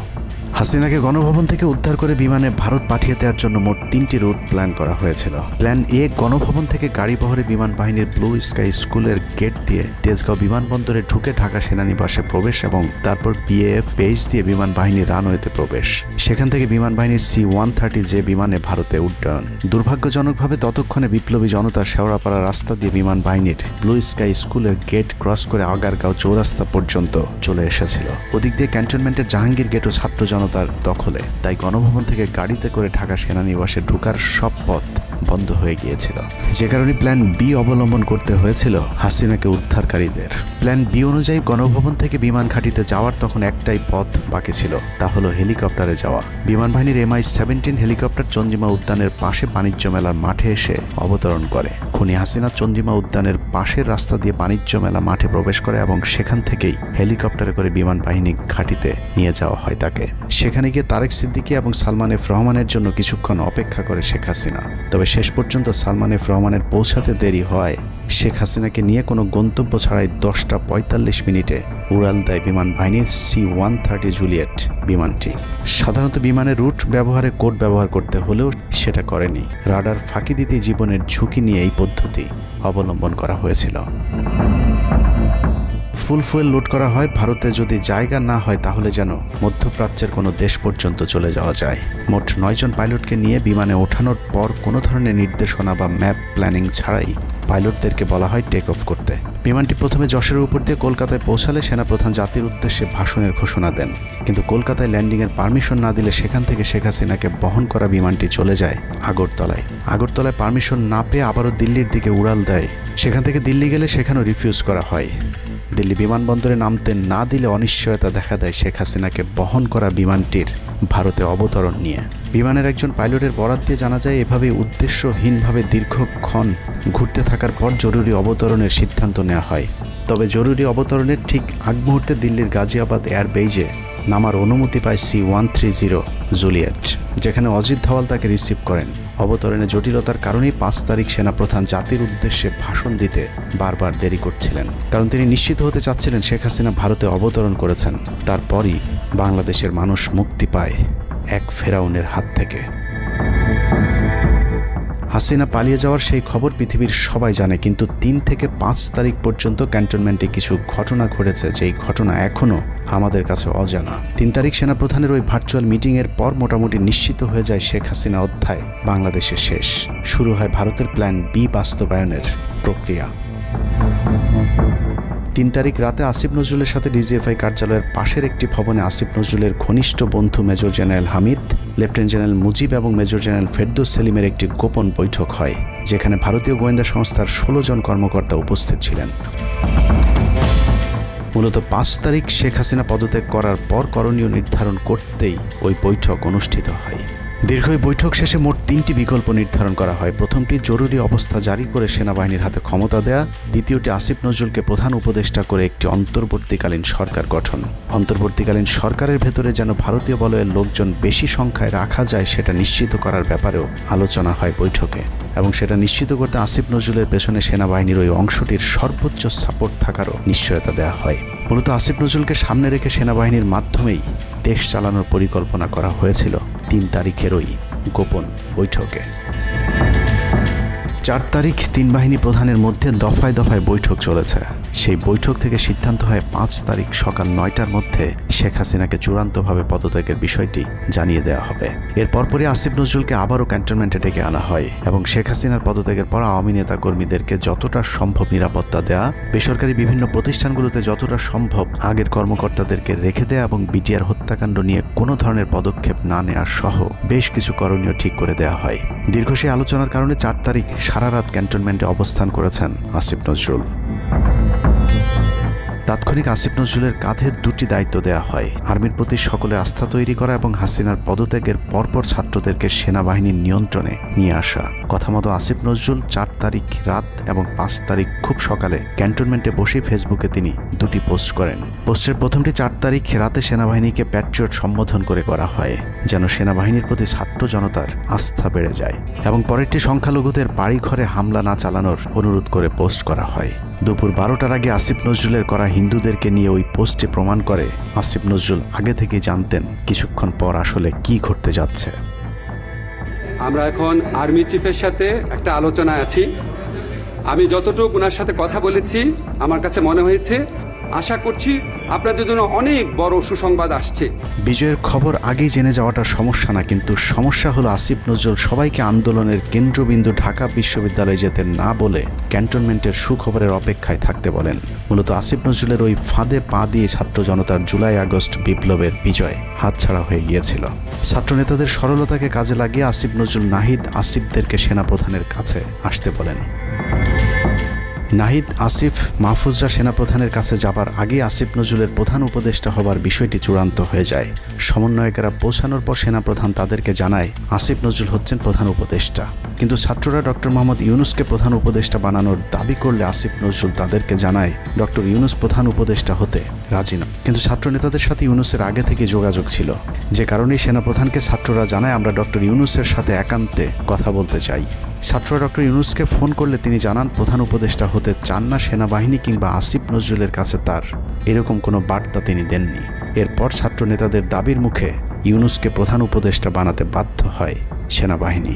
হাসিনাকে গণভবন থেকে উদ্ধার করে বিমানে ভারত পাঠিয়ে দেওয়ার জন্য মোট 3টি রুট প্ল্যান করা হয়েছিল। প্ল্যান এ, গণভবন থেকে গাড়ি বহরে বিমান বাহিনীর ব্লু স্কাই স্কুলের গেট দিয়ে তেজগাঁও বিমানবন্দরে ঢুকে ঢাকা সেনানিবাসে প্রবেশ এবং তারপর বিএএফ বেস দিয়ে বিমান বাহিনীর রানওয়েতে প্রবেশ। সেখান থেকে বিমান বাহিনীর C-130 যে বিমানে ভারতে উড্ডয়ন। দুর্ভাগ্যজনকভাবে ততক্ষণে বিপ্লবী জনতার শেওড়াপাড়া রাস্তা দিয়ে বিমান বাহিনীর ব্লু স্কাই স্কুলের গেট ক্রস করে আগারগাঁও চৌরাস্তা পর্যন্ত চলে এসেছিল। ওদিক দিয়ে ক্যান্টনমেন্টের জাহাঙ্গীর গেটও ছাত্র জনতার দখলে, তাই গণভবন থেকে গাড়িতে করে ঢাকা সেনানিবাসে ঢোকার সব পথ বন্ধ হয়ে গিয়েছিল, যে কারণে প্ল্যান বি অবলম্বন করতে হয়েছিল হাসিনাকে উদ্ধারকারীদের। প্ল্যান বি অনুযায়ী গণভবন থেকে বিমান ঘাঁটিতে যাওয়ার তখন একটাই পথ বাকি ছিল, তা হলো হেলিকপ্টারে যাওয়া। বিমান বাহিনীর MI-17 হেলিকপ্টার চন্দ্রিমা উদ্যানের পাশে বাণিজ্য মেলার মাঠে এসে অবতরণ করে। খুনি হাসিনা চন্দ্রিমা উদ্যানের পাশের রাস্তা দিয়ে বাণিজ্য মেলা মাঠে প্রবেশ করে এবং সেখান থেকেই হেলিকপ্টারে করে বিমান বাহিনী ঘাঁটিতে নিয়ে যাওয়া হয় তাকে। সেখানে গিয়ে তারেক সিদ্দিকী এবং সালমান এফ রহমানের জন্য কিছুক্ষণ অপেক্ষা করে শেখ হাসিনা। তবে শেষ পর্যন্ত সালমান এফ রহমানের পৌঁছাতে দেরি হয় শেখ হাসিনাকে নিয়ে কোনো গন্তব্য ছাড়াই 10টা 45 মিনিটে উড়াল দেয় বিমান বাহিনীর C-130 জুলিয়েট বিমানটি। সাধারণত বিমানের রুট ব্যবহারে কোড ব্যবহার করতে হলেও সেটা করেনি। রাডার ফাঁকি দিতে জীবনের ঝুঁকি নিয়ে এই পদ্ধতি অবলম্বন করা হয়েছিল। ফুল ফুয়েল লোড করা হয়, ভারতে যদি জায়গা না হয় তাহলে যেন মধ্যপ্রাচ্যের কোনো দেশ পর্যন্ত চলে যাওয়া যায়। মোট 9 জন পাইলটকে নিয়ে বিমানে ওঠানোর পর কোনো ধরনের নির্দেশনা বা ম্যাপ প্ল্যানিং ছাড়াই পাইলটদেরকে বলা হয় টেক অফ করতে। বিমানটি প্রথমে যশোরের উপর দিয়ে কলকাতায় পৌঁছালে সেনাপ্রধান জাতির উদ্দেশ্যে ভাষণের ঘোষণা দেন, কিন্তু কলকাতায় ল্যান্ডিংয়ের পারমিশন না দিলে সেখান থেকে শেখ হাসিনাকে বহন করা বিমানটি চলে যায় আগরতলায়। আগরতলায় পারমিশন না পেয়ে আবারও দিল্লির দিকে উড়াল দেয়। সেখান থেকে দিল্লি গেলে সেখানেও রিফিউজ করা হয়। দিল্লি বিমানবন্দরে নামতে না দিলে অনিশ্চয়তা দেখা দেয় শেখ হাসিনাকে বহন করা বিমানটির ভারতে অবতরণ নিয়ে। বিমানের একজন পাইলটের বরাত দিয়ে জানা যায়, এভাবে উদ্দেশ্যহীনভাবে দীর্ঘক্ষণ ঘুরতে থাকার পর জরুরি অবতরণের সিদ্ধান্ত নেওয়া হয়। তবে জরুরি অবতরণের ঠিক আগ মুহূর্তে দিল্লির গাজিয়াবাদ এয়ারবেজে নামার অনুমতি পায় C-130 জুলিয়েট, যেখানে অজিত ধওয়াল তাকে রিসিভ করেন। অবতরণে জটিলতার কারণেই 5 তারিখ সেনাপ্রধান জাতির উদ্দেশ্যে ভাষণ দিতে বারবার দেরি করছিলেন, কারণ তিনি নিশ্চিত হতে চাচ্ছিলেন শেখ হাসিনা ভারতে অবতরণ করেছেন। তারপরই বাংলাদেশের মানুষ মুক্তি পায় এক ফেরাউনের হাত থেকে। হাসিনা পালিয়ে যাওয়ার সেই খবর পৃথিবীর সবাই জানে, কিন্তু 3 থেকে 5 তারিখ পর্যন্ত ক্যান্টনমেন্টে কিছু ঘটনা ঘটেছে যেই ঘটনা এখনও আমাদের কাছে অজানা। 3 তারিখ সেনাপ্রধানের ওই ভার্চুয়াল মিটিংয়ের পর মোটামুটি নিশ্চিত হয়ে যায় শেখ হাসিনা অধ্যায় বাংলাদেশে শেষ। শুরু হয় ভারতের প্ল্যান বি বাস্তবায়নের প্রক্রিয়া। 3 তারিখ রাতে আসিফ নজরুলের সাথে ডিজিএফআই কার্যালয়ের পাশের একটি ভবনে আসিফ নজরুলের ঘনিষ্ঠ বন্ধু major general Hamid, lieutenant general Mujib এবং মেজর জেনারেল ফেরদৌস সেলিমের একটি গোপন বৈঠক হয়, যেখানে ভারতীয় গোয়েন্দা সংস্থার 16 জন কর্মকর্তা উপস্থিত ছিলেন। মূলত 5 তারিখ শেখ হাসিনা পদত্যাগ করার পর করণীয় নির্ধারণ করতেই ওই বৈঠক অনুষ্ঠিত হয়। দীর্ঘ বৈঠক শেষে মোট 3টি বিকল্প নির্ধারণ করা হয়। প্রথমটি জরুরি অবস্থা জারি করে সেনাবাহিনীর হাতে ক্ষমতা দেয়া, দ্বিতীয়টি আসিফ নজরুলকে প্রধান উপদেষ্টা করে একটি অন্তর্বর্তীকালীন সরকার গঠন। অন্তর্বর্তীকালীন সরকারের ভেতরে যেন ভারতীয় বলয়ের লোকজন বেশি সংখ্যায় রাখা যায় সেটা নিশ্চিত করার ব্যাপারেও আলোচনা হয় বৈঠকে, এবং সেটা নিশ্চিত করতে আসিফ নজরুলের পেছনে সেনাবাহিনীর ওই অংশটির সর্বোচ্চ সাপোর্ট থাকারও নিশ্চয়তা দেওয়া হয়। মূলত আসিফ নজরুলকে সামনে রেখে সেনাবাহিনীর মাধ্যমেই দেশ চালানোর পরিকল্পনা করা হয়েছিল 3 তারিখের ওই গোপন বৈঠকে। 4 তারিখ 3 বাহিনী প্রধানের মধ্যে দফায় দফায় বৈঠক চলেছে। সেই বৈঠক থেকে সিদ্ধান্ত হয় 5 তারিখ সকাল 9টার মধ্যে শেখ হাসিনাকে চূড়ান্তভাবে পদত্যাগের বিষয়টি জানিয়ে দেওয়া হবে। এর পরপরই আসিফ নজরুলকে আবারও ক্যান্টনমেন্টে ডেকে আনা হয় এবং শেখ হাসিনার পদত্যাগের পর আওয়ামী নেতা কর্মীদেরকে যতটা সম্ভব নিরাপত্তা দেয়া, বেসরকারি বিভিন্ন প্রতিষ্ঠানগুলোতে যতটা সম্ভব আগের কর্মকর্তাদেরকে রেখে দেয়া এবং বিটিআর হত্যাকাণ্ড নিয়ে কোনো ধরনের পদক্ষেপ না নেওয়ার সহ বেশ কিছু করণীয় ঠিক করে দেওয়া হয়। দীর্ঘ সেই আলোচনার কারণে 4 তারিখ সারা রাত ক্যান্টনমেন্টে অবস্থান করেছেন আসিফ নজরুল। তাৎক্ষণিক আসিফ নজরুলের কাঁধে 2টি দায়িত্ব দেওয়া হয়: আর্মির প্রতি সকলের আস্থা তৈরি করা এবং হাসিনার পদত্যাগের পরপর ছাত্রদেরকে সেনাবাহিনীর নিয়ন্ত্রণে নিয়ে আসা। কথা মতো আসিফ নজরুল 4 তারিখ রাত এবং 5 তারিখ খুব সকালে ক্যান্টনমেন্টে বসে ফেসবুকে তিনি 2টি পোস্ট করেন। পোস্টের প্রথমটি 4 তারিখ রাতে সেনাবাহিনীকে প্যাট্রিয়ট সম্বোধন করে করা হয়। যেন সেনাবাহিনীর প্রতি ছাত্র জনতার আস্থা বেড়ে যায়। এবং পরেরটি সংখ্যালঘুদের বাড়িঘরে হামলা না চালানোর অনুরোধ করে পোস্ট করা হয়। দুপুর 12টার আগে আসিফ নজরুলের করা হিন্দুদেরকে নিয়ে ওই পোস্টে প্রমাণ করে আসিফ নজরুল আগে থেকেই জানতেন কিছুক্ষণ পর আসলে কি ঘটতে যাচ্ছে। আমরা এখন আর্মি চিফের সাথে একটা আলোচনায় আছি। আমি যতটুকু ওনার সাথে কথা বলেছি আমার কাছে মনে হয়েছে, আশা করছি আপনাদের জন্য অনেক বড় সুসংবাদ আসছে। বিজয়ের খবর আগেই জেনে যাওয়াটা সমস্যা না, কিন্তু সমস্যা হলো আসিফ নজরুল সবাইকে আন্দোলনের কেন্দ্রবিন্দু ঢাকা বিশ্ববিদ্যালয়ে যেতে না বলে ক্যান্টনমেন্টের সুখবরের অপেক্ষায় থাকতে বলেন। মূলত আসিফ নজরুলের ওই ফাঁদে পা দিয়ে ছাত্র জনতার জুলাই আগস্ট বিপ্লবের বিজয় হাতছাড়া হয়ে গিয়েছিল। ছাত্রনেতাদের সরলতাকে কাজে লাগিয়ে আসিফ নজরুল নাহিদ আসিফদেরকে সেনাপ্রধানের কাছে আসতে বলেন। নাহিদ, আসিফ, মাহফুজরা সেনাপ্রধানের কাছে যাবার আগে আসিফ নজরুলের প্রধান উপদেষ্টা হবার বিষয়টি চূড়ান্ত হয়ে যায়। সমন্বয়কেরা পৌঁছানোর পর সেনাপ্রধান তাদেরকে জানায় আসিফ নজরুল হচ্ছেন প্রধান উপদেষ্টা। কিন্তু ছাত্ররা ডক্টর মোহাম্মদ ইউনুসকে প্রধান উপদেষ্টা বানানোর দাবি করলে আসিফ নজরুল তাদেরকে জানায় ডক্টর ইউনুস প্রধান উপদেষ্টা হতে রাজি নয়। কিন্তু ছাত্র নেতাদের সাথে ইউনুসের আগে থেকে যোগাযোগ ছিল, যে কারণেই সেনাপ্রধানকে ছাত্ররা জানায় আমরা ডক্টর ইউনুসের সাথে একান্তে কথা বলতে চাই। ছাত্ররা ডক্টর ইউনুসকে ফোন করলে তিনি জানান প্রধান উপদেষ্টা হতে চান না সেনাবাহিনী কিংবা আসিফ নজরুলের কাছে তার এরকম কোনো বার্তা তিনি দেননি। এরপর ছাত্র নেতাদের দাবির মুখে ইউনুসকে প্রধান উপদেষ্টা বানাতে বাধ্য হয় সেনাবাহিনী।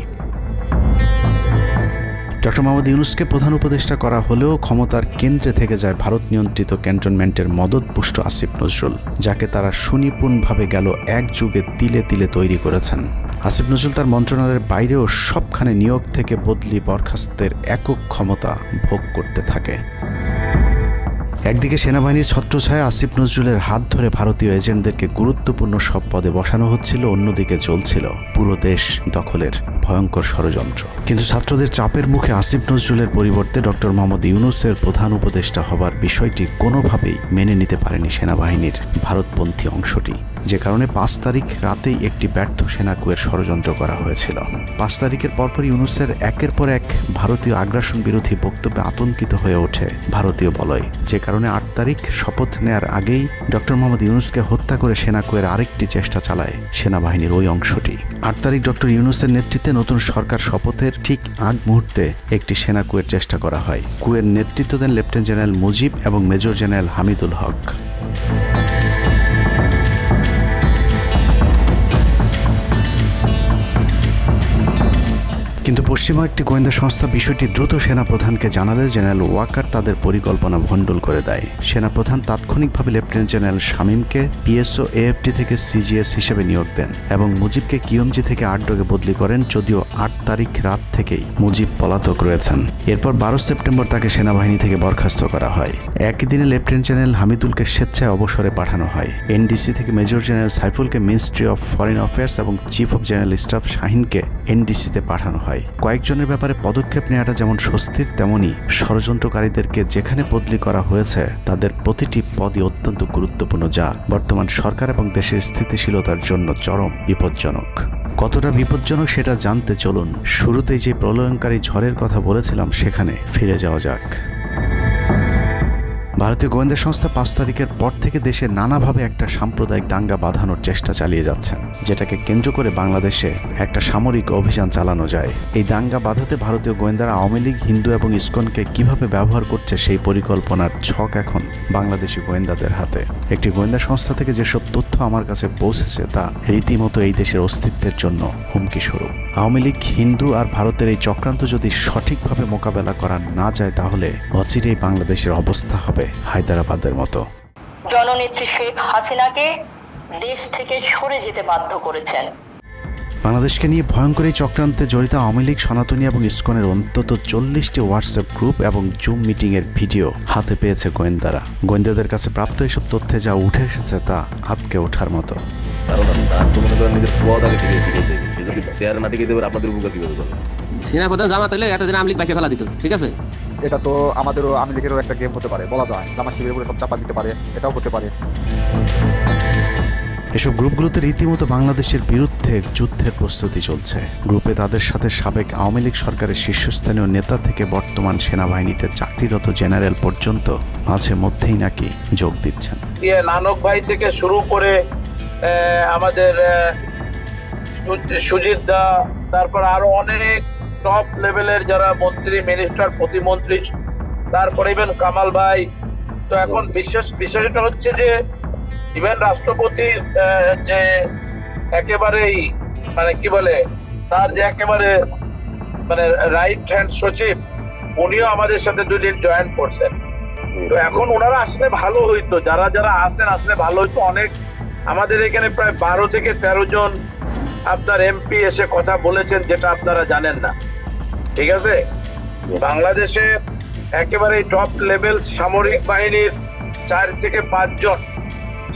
ডক্টর মোহাম্মদ ইউনুসকে প্রধান উপদেষ্টা করা হলেও ক্ষমতার কেন্দ্রে থেকে যায় ভারত নিয়ন্ত্রিত ক্যান্টনমেন্টের মদতপুষ্ট আসিফ নজরুল, যাকে তারা সুনিপুণভাবে গেল এক যুগে তিলে তিলে তৈরি করেছেন। আসিফ নজরুল তার মন্ত্রণালয়ের বাইরেও সবখানে নিয়োগ থেকে বদলি বরখাস্তের একক ক্ষমতা ভোগ করতে থাকে। একদিকে সেনাবাহিনীর ছত্রছায়া আসিফ নজরুলের হাত ধরে ভারতীয় এজেন্টদেরকে গুরুত্বপূর্ণ সব পদে বসানো হচ্ছিল, অন্যদিকে চলছিল পুরো দেশ দখলের ভয়ঙ্কর ষড়যন্ত্র। কিন্তু ছাত্রদের চাপের মুখে আসিফ নজরুলের পরিবর্তে ডক্টর মোহাম্মদ ইউনুসের প্রধান উপদেষ্টা হবার বিষয়টি কোনোভাবেই মেনে নিতে পারেনি সেনাবাহিনীর ভারতপন্থী অংশটি, যে কারণে 5 তারিখ রাতেই একটি ব্যর্থ সেনাকুয়ের ষড়যন্ত্র করা হয়েছিল। 5 তারিখের পরপরই ইউনুসের একের পর এক ভারতীয় আগ্রাসন বিরোধী বক্তব্যে আতঙ্কিত হয়ে ওঠে ভারতীয় বলয়, যে কারণে 8 তারিখ শপথ নেয়ার আগেই ডক্টর মোহাম্মদ ইউনুসকে হত্যা করে সেনাকুয়ের আরেকটি চেষ্টা চালায় সেনাবাহিনীর ওই অংশটি। 8 তারিখ ডক্টর ইউনুসের নেতৃত্বে নতুন সরকার শপথের ঠিক আগ মুহূর্তে একটি সেনাকুয়ের চেষ্টা করা হয়। কুয়ের নেতৃত্ব দেন লেফটেন্যান্ট জেনারেল মুজিব এবং মেজর জেনারেল হামিদুল হক। কিন্তু পশ্চিমা একটি গোয়েন্দা সংস্থা বিষয়টি দ্রুত সেনাপ্রধানকে জানালে জেনারেল ওয়াকার তাদের পরিকল্পনা ভণ্ডুল করে দেয়। সেনাপ্রধান তাৎক্ষণিকভাবে লেফটেন্যান্ট জেনারেল শামীমকে পিএসও এএফটি থেকে সিজিএস হিসেবে নিয়োগ দেন এবং মুজিবকে কিয়মজি থেকে আটডগে বদলি করেন, যদিও 8 তারিখ রাত থেকেই মুজিব পলাতক রয়েছেন। এরপর 12 সেপ্টেম্বর তাকে সেনাবাহিনী থেকে বরখাস্ত করা হয়। একই দিনে লেফটেন্যান্ট জেনারেল হামিদুলকে স্বেচ্ছায় অবসরে পাঠানো হয়। এনডিসি থেকে মেজর জেনারেল সাইফুলকে মিনিস্ট্রি অফ ফরেন অ্যাফেয়ার্স এবং চিফ অফ জেনারেল স্টাফ শাহিনকে এনডিসিতে পাঠানো হয়। কয়েকজনের ব্যাপারে পদক্ষেপ নেওয়াটা যেমন স্বস্তির, তেমনি ষড়যন্ত্রকারীদেরকে যেখানে বদলি করা হয়েছে তাদের প্রতিটি পদই অত্যন্ত গুরুত্বপূর্ণ, যা বর্তমান সরকার এবং দেশের স্থিতিশীলতার জন্য চরম বিপজ্জনক। কতটা বিপজ্জনক সেটা জানতে চলুন শুরুতেই যে প্রলয়ঙ্কারী ঝড়ের কথা বলেছিলাম সেখানে ফিরে যাওয়া যাক। ভারতীয় গোয়েন্দা সংস্থা 5 তারিখের পর থেকে দেশে নানাভাবে একটা সাম্প্রদায়িক দাঙ্গা বাঁধানোর চেষ্টা চালিয়ে যাচ্ছেন, যেটাকে কেন্দ্র করে বাংলাদেশে একটা সামরিক অভিযান চালানো যায়। এই দাঙ্গা বাঁধাতে ভারতীয় গোয়েন্দারা আওয়ামী লীগ, হিন্দু এবং ইসকনকে কিভাবে ব্যবহার করছে সেই পরিকল্পনার ছক এখন বাংলাদেশি গোয়েন্দাদের হাতে। একটি গোয়েন্দা সংস্থা থেকে যেসব তথ্য আমার কাছে পৌঁছেছে তা রীতিমতো এই দেশের অস্তিত্বের জন্য হুমকি স্বরূপ। আওয়ামী লীগ, হিন্দু আর ভারতের এই চক্রান্ত যদি সঠিকভাবে মোকাবেলা করা না যায় তাহলে অচিরেই বাংলাদেশের অবস্থা হবে হায়দ্রাবাদের মতো। জননেত্রী শেখ হাসিনাকে দেশ থেকে সরে যেতে বাধ্য করেছেন। বাংলাদেশকে নিয়ে ভয়ঙ্কর এই চক্রান্তে জড়িত আওয়ামী লীগ, সনাতনী এবং ইসকনের অন্তত 40টি হোয়াটসঅ্যাপ গ্রুপ এবং জুম মিটিংয়ের ভিডিও হাতে পেয়েছে গোয়েন্দারা। গোয়েন্দাদের কাছে প্রাপ্ত এসব তথ্যে যা উঠে এসেছে তা আটকে ওঠার মতো। সেনাপ্রধান জামাত হলে এতদিন আওয়ামী লীগ বাইচে ফেলা দিত, ঠিক আছে? এটা তো আমাদেরও আওয়ামী লীগেরও একটা গেম হতে পারে, বলা যায় জামাত শিবিরের উপরে সব চাপা দিতে পারে, এটাও হতে পারে। এসব গ্রুপগুলোতে রীতিমতো বাংলাদেশের বিরুদ্ধে যুদ্ধের প্রস্তুতি চলছে। গ্রুপে তাদের সাথে সাবেক আওয়ামী লীগ সরকারের শীর্ষস্থানীয় নেতা থেকে বর্তমান সেনাবাহিনীতে চাকরিরত জেনারেল পর্যন্ত মাঝে মধ্যেই নাকি যোগ দিচ্ছেন। নানক ভাই থেকে শুরু করে আমাদের সুজিত দা, তারপর আরো অনেক টপ লেভেলের যারা মন্ত্রী, মিনিস্টার, প্রতিমন্ত্রী, তারপরে ইভেন কামাল ভাই। তো এখন বিষয়টা হচ্ছে যে ইভেন রাষ্ট্রপতির যে একেবারেই মানে কি বলে, তার যে একেবারে মানে রাইট হ্যান্ড সচিব, উনিও আমাদের সাথে 2 দিন জয়েন করছেন। তো এখন ওনারা আসলে ভালো হইতো, যারা যারা আসেন আসলে ভালো হইতো। অনেক আমাদের এখানে প্রায় 12 থেকে 13 জন আপনার এমপি এসে কথা বলেছেন, যেটা আপনারা জানেন না। ঠিক আছে, বাংলাদেশে একেবারে টপ লেভেল সামরিক বাহিনীর 4 থেকে 5 জন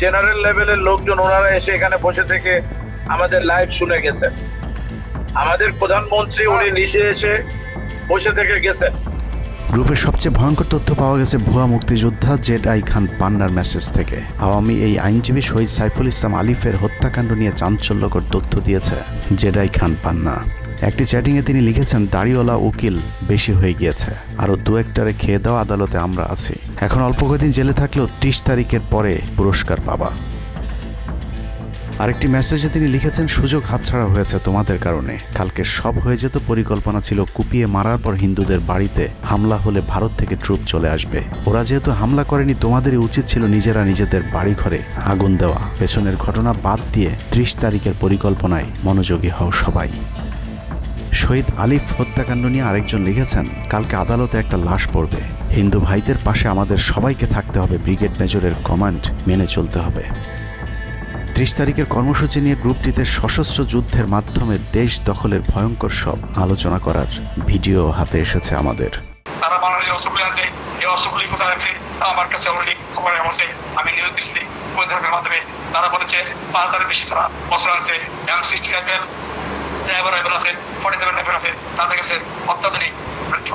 জেনারেল লেভেলের লোকজন ওনারা এসে এখানে বসে থেকে আমাদের লাইভ শুনে গেছেন। আমাদের প্রধানমন্ত্রী উনি নিজে এসে বসে থেকে গেছেন। গ্রুপের সবচেয়ে ভয়ঙ্কর তথ্য পাওয়া গেছে ভুয়া মুক্তিযোদ্ধা জেডাই খান পান্নার মেসেজ থেকে। আওয়ামী এই আইনজীবী শহীদ সাইফুল ইসলাম আলিফের হত্যাকাণ্ড নিয়ে চাঞ্চল্যকর তথ্য দিয়েছে জেডাই খান পান্না। একটি চ্যাটিংয়ে তিনি লিখেছেন, দাড়িওয়ালা উকিল বেশি হয়ে গিয়েছে, আরও 2-1টারে খেয়ে দেওয়া আদালতে আমরা আছি, এখন অল্প কদিন জেলে থাকলেও 30 তারিখের পরে পুরস্কার পাবা। আরেকটি মেসেজে তিনি লিখেছেন, সুযোগ হাতছাড়া হয়েছে তোমাদের কারণে, কালকে সব হয়ে যেত। পরিকল্পনা ছিল কুপিয়ে মারার পর হিন্দুদের বাড়িতে হামলা হলে ভারত থেকে ট্রুপ চলে আসবে। ওরা যেহেতু হামলা করেনি, তোমাদেরই উচিত ছিল নিজেরা নিজেদের বাড়িঘরে আগুন দেওয়া। পেছনের ঘটনা বাদ দিয়ে 30 তারিখের পরিকল্পনায় মনোযোগী হও সবাই। শহীদ আলিফ হত্যাকাণ্ড নিয়ে আরেকজন লিখেছেন, কালকে আদালতে একটা লাশ পড়বে, হিন্দু ভাইদের পাশে আমাদের সবাইকে থাকতে হবে, ব্রিগেড মেজরের কমান্ড মেনে চলতে হবে। 30 তারিখের কর্মসূচি নিয়ে গ্রুপটিতে সশস্ত্র যুদ্ধের মাধ্যমে দেশ দখলের ভয়ঙ্কর সব আলোচনা করার ভিডিও হাতে এসেছে আমাদের। তারা বাংলাদেশের অস্ত্রগুলি আছে, এই অস্ত্রগুলি কোথায় আছে আমার কাছে অলরেডি খবর এসেছে। আমি নিউজ দিচ্ছি প্রতিনিধিদের মাধ্যমে, তারা বলেছে 5000-এর বেশি তারা অস্ত্র আছে, M60 রাইফেল, সাইবার রাইফেল আছে, 47 রাইফেল আছে, তাদের কাছে অত্যাধুনিক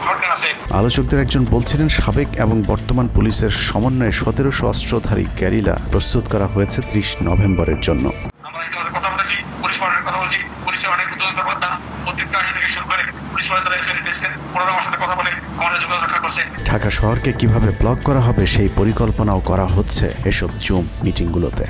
হটগান আছে। আলোচকদের একজন বলছিলেন, সাবেক এবং বর্তমান পুলিশের সমন্বয়ে 1700 অস্ত্রধারী গ্যারিলা প্রস্তুত করা হয়েছে 30 নভেম্বরের জন্য। আমরা ইতিমধ্যে কথা বলেছি, পুলিশ পার্টির কথা বলছি, পুলিশের অনেক উদ্যোগ কর্মকর্তা অতিরিক্ত আইন থেকে শুরু করে পুলিশ পার্টিরা এসে এসেছেন, ওনারা আমার সাথে কথা বলে আমাদের যোগাযোগ রক্ষা করছে। ঢাকা শহরকে কিভাবে ব্লক করা হবে সেই পরিকল্পনাও করা হচ্ছে এসব জুম মিটিংগুলোতে।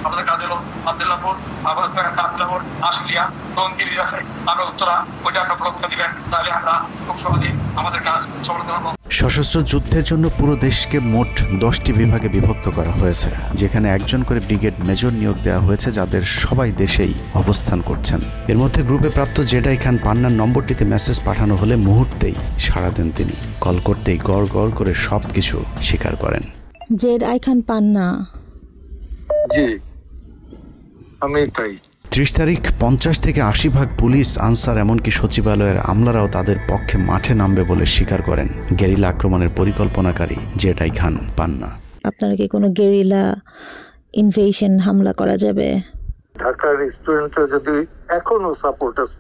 আমাদের কাজ হলো আব্দুল্লাহপুর, আব্দুল্লাহপুর, আশুলিয়া, টঙ্গী আছে, আমরা উত্তরা, ওইটা একটা ব্লক দিবেন, তাহলে আমরা খুব সহজেই আমাদের কাজ সফল করব। সশস্ত্র যুদ্ধের জন্য পুরো দেশকে মোট 10টি বিভাগে বিভক্ত করা হয়েছে, যেখানে একজন করে ব্রিগেড মেজর নিয়োগ দেওয়া হয়েছে, যাদের সবাই দেশেই অবস্থান করছেন। এর মধ্যে গ্রুপে প্রাপ্ত জেডাই খান পান্নার নম্বরটিতে মেসেজ পাঠানো হলে মুহূর্তেই সাড়া দেন তিনি। কল করতেই গড় গড় করে সবকিছু স্বীকার করেন। জেডাই খান পান্না, জি আমি তাই। 30 তারিখ 50 থেকে 80% পুলিশ, আনসার, এমনকি সচিবালয়ের আমলারাও তাদের পক্ষে মাঠে নামবে বলে স্বীকার করেন গেরিলা আক্রমণের পরিকল্পনাকারী জেডাই খান পান্না। আপনারা কি কোনো গেরিলা ইনভেশন হামলা করা যাবে? ঢাকার স্টুডেন্টরা যদি এখনো সাপোর্টার্স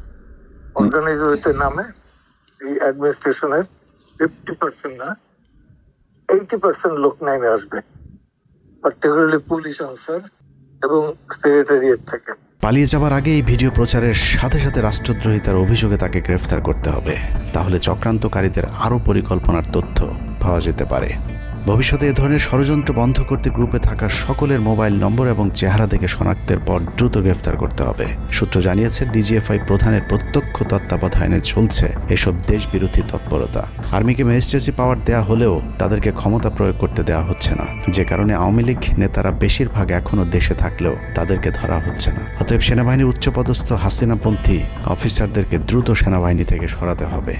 অর্গানাইজ হইতে নামে, এই অ্যাডমিনিস্ট্রেশনের 50% না 80% লোক নামে আসবে, পার্টিকুলারলি পুলিশ, আনসার এবং সেক্রেটারিয়েট থেকে। পালিয়ে যাবার আগে এই ভিডিও প্রচারের সাথে সাথে রাষ্ট্রদ্রোহিতার অভিযোগে তাকে গ্রেফতার করতে হবে, তাহলে চক্রান্তকারীদের আরও পরিকল্পনার তথ্য পাওয়া যেতে পারে। ভবিষ্যতে এ ধরনের ষড়যন্ত্র বন্ধ করতে গ্রুপে থাকা সকলের মোবাইল নম্বর এবং চেহারা দেখে শনাক্তের পর দ্রুত গ্রেফতার করতে হবে। সূত্র জানিয়েছে, ডিজিএফআই প্রধানের প্রত্যক্ষ তত্ত্বাবধানে চলছে এসব দেশবিরোধী তৎপরতা। আর্মিকে ম্যাজিস্ট্রেসি পাওয়ার দেয়া হলেও তাদেরকে ক্ষমতা প্রয়োগ করতে দেওয়া হচ্ছে না, যে কারণে আওয়ামী লীগ নেতারা বেশিরভাগ এখনও দেশে থাকলেও তাদেরকে ধরা হচ্ছে না। অতএব সেনাবাহিনীর উচ্চপদস্থ হাসিনাপন্থী অফিসারদেরকে দ্রুত সেনাবাহিনী থেকে সরাতে হবে।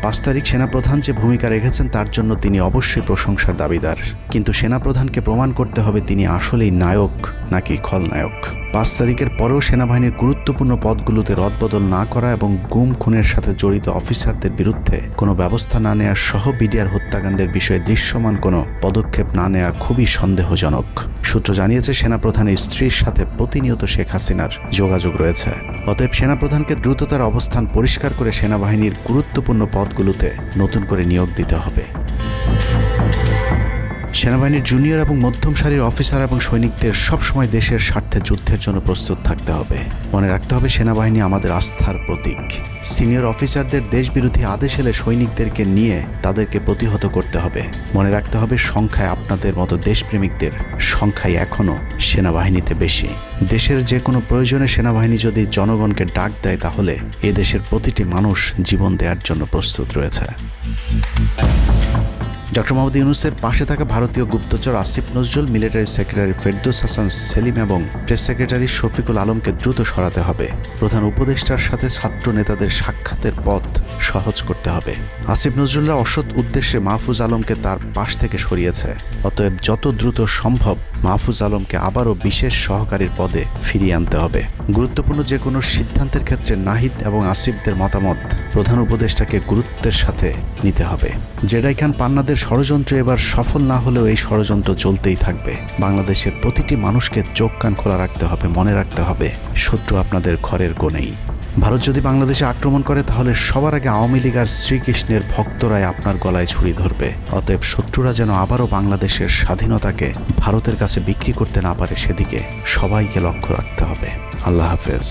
5 তারিখ সেনাপ্রধান যে ভূমিকা রেখেছেন তার জন্য তিনি অবশ্যই প্রশংসার দাবিদার, কিন্তু সেনাপ্রধানকে প্রমাণ করতে হবে তিনি আসলেই নায়ক নাকি খলনায়ক। 5 তারিখের পরেও সেনাবাহিনীর গুরুত্বপূর্ণ পদগুলোতে রদবদল না করা এবং গুম খুনের সাথে জড়িত অফিসারদের বিরুদ্ধে কোনো ব্যবস্থা না নেওয়া সহ বিডিআর হত্যাকাণ্ডের বিষয়ে দৃশ্যমান কোনো পদক্ষেপ না নেওয়া খুবই সন্দেহজনক। সূত্র জানিয়েছে, সেনাপ্রধানের স্ত্রীর সাথে প্রতিনিয়ত শেখ হাসিনার যোগাযোগ রয়েছে। অতএব সেনাপ্রধানকে দ্রুত তার অবস্থান পরিষ্কার করে সেনাবাহিনীর গুরুত্বপূর্ণ পদগুলোতে নতুন করে নিয়োগ দিতে হবে। সেনাবাহিনীর জুনিয়র এবং মধ্যম সারির অফিসার এবং সৈনিকদের সবসময় দেশের স্বার্থে যুদ্ধের জন্য প্রস্তুত থাকতে হবে। মনে রাখতে হবে সেনাবাহিনী আমাদের আস্থার প্রতীক। সিনিয়র অফিসারদের দেশবিরোধী আদেশ এলে সৈনিকদেরকে নিয়ে তাদেরকে প্রতিহত করতে হবে। মনে রাখতে হবে সংখ্যায় আপনাদের মতো দেশপ্রেমিকদের সংখ্যায় এখনও সেনাবাহিনীতে বেশি। দেশের যে কোনো প্রয়োজনে সেনাবাহিনী যদি জনগণকে ডাক দেয় তাহলে এ দেশের প্রতিটি মানুষ জীবন দেওয়ার জন্য প্রস্তুত রয়েছে। ডক্টর মোহাম্মদ ইউনূসের পাশে থাকা ভারতীয় গুপ্তচর আসিফ নজরুল, মিলিটারি সেক্রেটারি ফেরদৌস হাসান সেলিম এবং প্রেস সেক্রেটারি শফিকুল আলমকে দ্রুত সরাতে হবে। প্রধান উপদেষ্টার সাথে ছাত্র নেতাদের সাক্ষাতের পথ সহজ করতে হবে। আসিফ নজরুলরা অসৎ উদ্দেশ্যে মাহফুজ আলমকে তার পাশ থেকে সরিয়েছে। অতএব যত দ্রুত সম্ভব মাহফুজ আলমকে আবারও বিশেষ সহকারীর পদে ফিরিয়ে আনতে হবে। গুরুত্বপূর্ণ যে কোনো সিদ্ধান্তের ক্ষেত্রে নাহিদ এবং আসিফদের মতামত প্রধান উপদেষ্টাকে গুরুত্বের সাথে নিতে হবে। জেডাই খান পান্নাদের ষড়যন্ত্র এবার সফল না হলেও এই ষড়যন্ত্র চলতেই থাকবে। বাংলাদেশের প্রতিটি মানুষকে চোখ কান খোলা রাখতে হবে, মনে রাখতে হবে শত্রু আপনাদের ঘরের কোণেই। ভারত যদি বাংলাদেশে আক্রমণ করে তাহলে সবার আগে আওয়ামী লীগ আর শ্রীকৃষ্ণের ভক্তরাই আপনার গলায় ছুরি ধরবে। অতএব শত্রুরা যেন আবারও বাংলাদেশের স্বাধীনতাকে ভারতের কাছে বিক্রি করতে না পারে সেদিকে সবাইকে লক্ষ্য রাখতে হবে। আল্লাহ হাফেজ।